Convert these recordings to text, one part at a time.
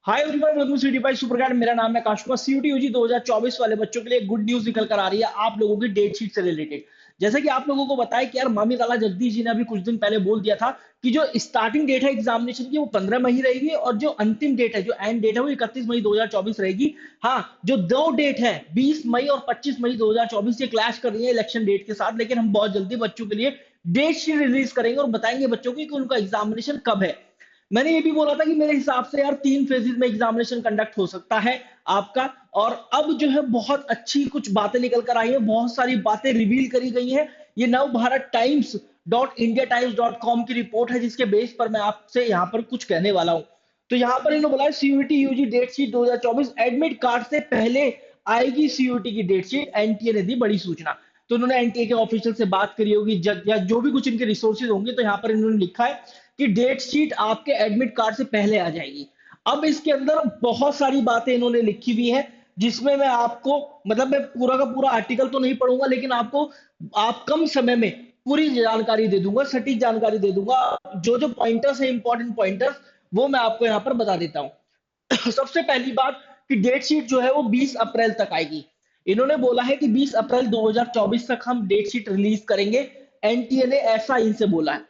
Hi everyone, welcome to city by super guide. मेरा नाम है काश कुमार। सीयूटी यूजी 2024 वाले बच्चों के लिए गुड न्यूज निकल कर आ रही है आप लोगों की डेट शीट से रिलेटेड। जैसा कि आप लोगों को बताया कि यार मामी लाला जगदीश जी ने अभी कुछ दिन पहले बोल दिया था कि जो स्टार्टिंग डेट है एग्जामिनेशन की वो 15 मई रहेगी और जो अंतिम डेट है, जो एंड डेट है, वो 31 मई 2024 रहेगी। हाँ, जो दो डेट है 20 मई और 25 मई 2024 ये क्लैश कर रही है इलेक्शन डेट के साथ, लेकिन हम बहुत जल्दी बच्चों के लिए डेट शीट रिलीज करेंगे और बताएंगे बच्चों को कि उनका एग्जामिनेशन कब है। मैंने ये भी बोला था कि मेरे हिसाब से यार 3 फेजेस में एग्जामिनेशन कंडक्ट हो सकता है आपका। और अब जो है बहुत अच्छी कुछ बातें निकल कर आई है, बहुत सारी बातें रिवील करी गई है। ये नव भारत टाइम्स .india.times.com की रिपोर्ट है, जिसके बेस पर मैं आपसे यहाँ पर कुछ कहने वाला हूँ। तो यहाँ पर इन्होंने बोला है CUT UG date sheet 2024 admit card से पहले आएगी। सीयूटी की डेट शीट, एनटीए ने दी बड़ी सूचना। तो उन्होंने एनटीए के ऑफिशियल से बात करी होगी, या जो भी कुछ इनके रिसोर्सेज होंगे, तो यहाँ पर इन्होंने लिखा है कि डेट शीट आपके एडमिट कार्ड से पहले आ जाएगी। अब इसके अंदर बहुत सारी बातें इन्होंने लिखी हुई है, जिसमें मैं आपको, मतलब मैं पूरा का पूरा आर्टिकल तो नहीं पढ़ूंगा, लेकिन आपको आप कम समय में पूरी जानकारी दे दूंगा, सटीक जानकारी दे दूंगा। जो जो पॉइंटर्स है, इंपॉर्टेंट पॉइंटर्स, वो मैं आपको यहाँ पर बता देता हूँ। सबसे पहली बात कि डेट शीट जो है वो 20 अप्रैल तक आएगी। इन्होंने बोला है कि 20 अप्रैल 2024 तक हम डेट शीट रिलीज करेंगे। एनटीए ने ऐसा इनसे बोला है।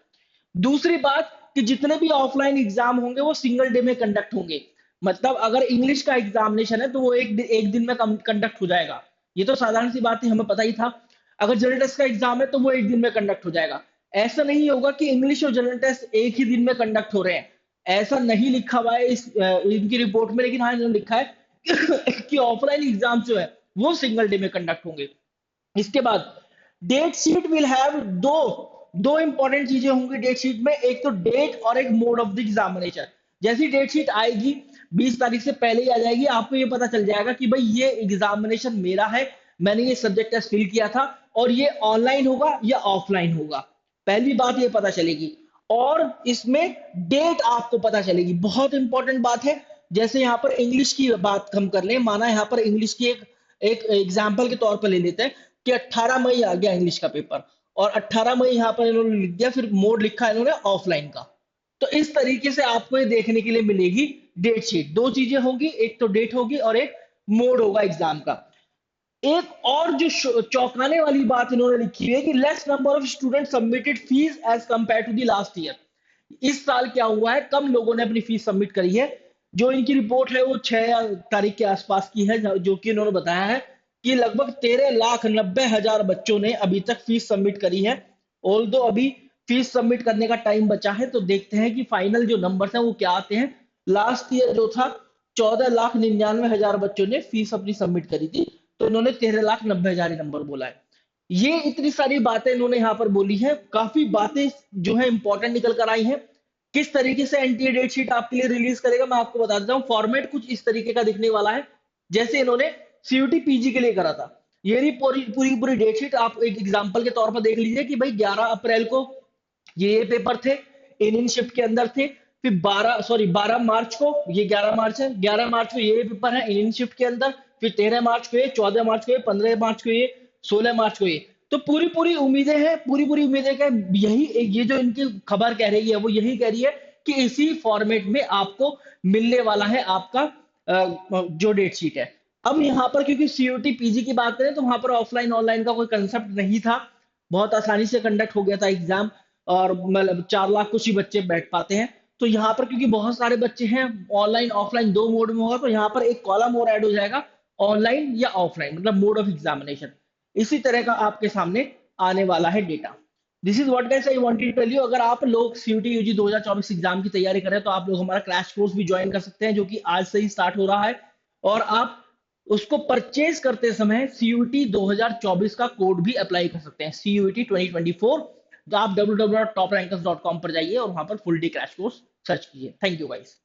दूसरी बात कि जितने भी ऑफलाइन एग्जाम होंगे वो सिंगल डे में कंडक्ट होंगे। मतलब अगर इंग्लिश का एग्जामिनेशन है तो वो एक दिन में कंडक्ट हो जाएगा। ये तो साधारण सी बात है, हमें पता ही था। अगर जनरल टेस्ट का एग्जाम है तो वो एक दिन में कंडक्ट हो जाएगा। ऐसा नहीं होगा कि इंग्लिश और जनरल टेस्ट एक ही दिन में कंडक्ट हो रहे हैं। ऐसा नहीं लिखा हुआ है इनकी रिपोर्ट में, लेकिन हाँ इन्होंने लिखा है कि ऑफलाइन एग्जाम जो है वो सिंगल डे में कंडक्ट होंगे। इसके बाद डेट शीट विल हैव दो दो इंपॉर्टेंट चीजें होंगी डेट शीट में। एक तो डेट और एक मोड ऑफ द एग्जामिनेशन। जैसी डेट शीट आएगी 20 तारीख से पहले ही आ जाएगी, आपको ये पता चल जाएगा कि भाई ये एग्जामिनेशन मेरा है, मैंने ये सब्जेक्ट टेस्ट फिल किया था, और ये ऑनलाइन होगा या ऑफलाइन होगा। पहली बात ये पता चलेगी। और इसमें डेट आपको पता चलेगी, बहुत इंपॉर्टेंट बात है। जैसे यहाँ पर इंग्लिश की बात हम कर लें, माना यहाँ पर इंग्लिश की एक एक एग्जाम्पल के तौर पर ले लेते हैं कि 18 मई आ गया इंग्लिश का पेपर, और 18 मई यहाँ पर इन्होंने लिख दिया, फिर मोड लिखा है इन्होंने ऑफलाइन का। तो इस तरीके से आपको ये देखने के लिए मिलेगी डेट शीट। दो चीजें होंगी, एक तो डेट होगी और एक मोड होगा एग्जाम का। एक और जो चौंकाने वाली बात इन्होंने लिखी है कि less number of student submitted fees as compare to the last year. इस साल क्या हुआ है, कम लोगों ने अपनी फीस सबमिट करी है। जो इनकी रिपोर्ट है वो 6 तारीख के आसपास की है, जो कि इन्होंने बताया है कि लगभग 13,90,000 बच्चों ने अभी तक फीस सबमिट करी है। ऑल्दो अभी फीस सबमिट करने का टाइम बचा है, तो देखते हैं कि फाइनल जो नंबर है वो क्या आते हैं। लास्ट ईयर जो था 14,99,000 बच्चों ने फीस अपनी सबमिट करी थी, तो इन्होंने 13,90,000 नंबर बोला है। ये इतनी सारी बातें इन्होंने यहाँ पर बोली है, काफी बातें जो है इंपॉर्टेंट निकल कर आई हैं। किस तरीके से एनटीए डेट शीट आपके लिए रिलीज करेगा मैं आपको बता देता हूँ। फॉर्मेट कुछ इस तरीके का दिखने वाला है, जैसे इन्होंने सीयूटी पीजी के लिए करा था। ये रही पूरी पूरी पूरी डेट शीट। आप एक एग्जांपल के तौर पर देख लीजिए कि भाई 11 अप्रैल को ये पेपर थे, इन शिफ्ट के अंदर थे। फिर 12 मार्च को, ये 11 मार्च है, 11 मार्च को ये पेपर है इन शिफ्ट के अंदर। फिर 13 मार्च को ये, 14 मार्च को ये, 15 मार्च को ये, 16 मार्च को ये। तो पूरी पूरी उम्मीदें हैं, पूरी पूरी उम्मीदें क्या, यही ये जो इनकी खबर कह रही है वो यही कह रही है कि इसी फॉर्मेट में आपको मिलने वाला है आपका जो डेट शीट है। अब यहाँ पर क्योंकि सीयूटी पीजी की बात करें तो वहां पर ऑफलाइन ऑनलाइन का कोई कंसेप्ट नहीं था, बहुत आसानी से कंडक्ट हो गया था एग्जाम। और मतलब 4 लाख कुछ ही बच्चे बैठ पाते हैं। तो यहाँ पर क्योंकि बहुत सारे बच्चे हैं, ऑनलाइन ऑफलाइन दो मोड में होगा, तो यहाँ पर एक कॉलम और ऐड हो जाएगा, ऑनलाइन या ऑफलाइन, मतलब मोड ऑफ एग्जामिनेशन। इसी तरह का आपके सामने आने वाला है data. This is what guys I wanted to tell you. अगर आप लोग सीयूटी यूजी 2024 एग्जाम की तैयारी कर रहे हैं तो आप लोग हमारा क्रैश कोर्स भी ज्वाइन कर सकते हैं, जो कि आज से ही स्टार्ट हो रहा है। और आप उसको परचेज करते समय सीयूटी 2024 का कोड भी अप्लाई कर सकते हैं, सीयूटी 2024। तो आप www.toprankers.com पर जाइए और वहां पर full day crash course search कीजिए। Thank you guys.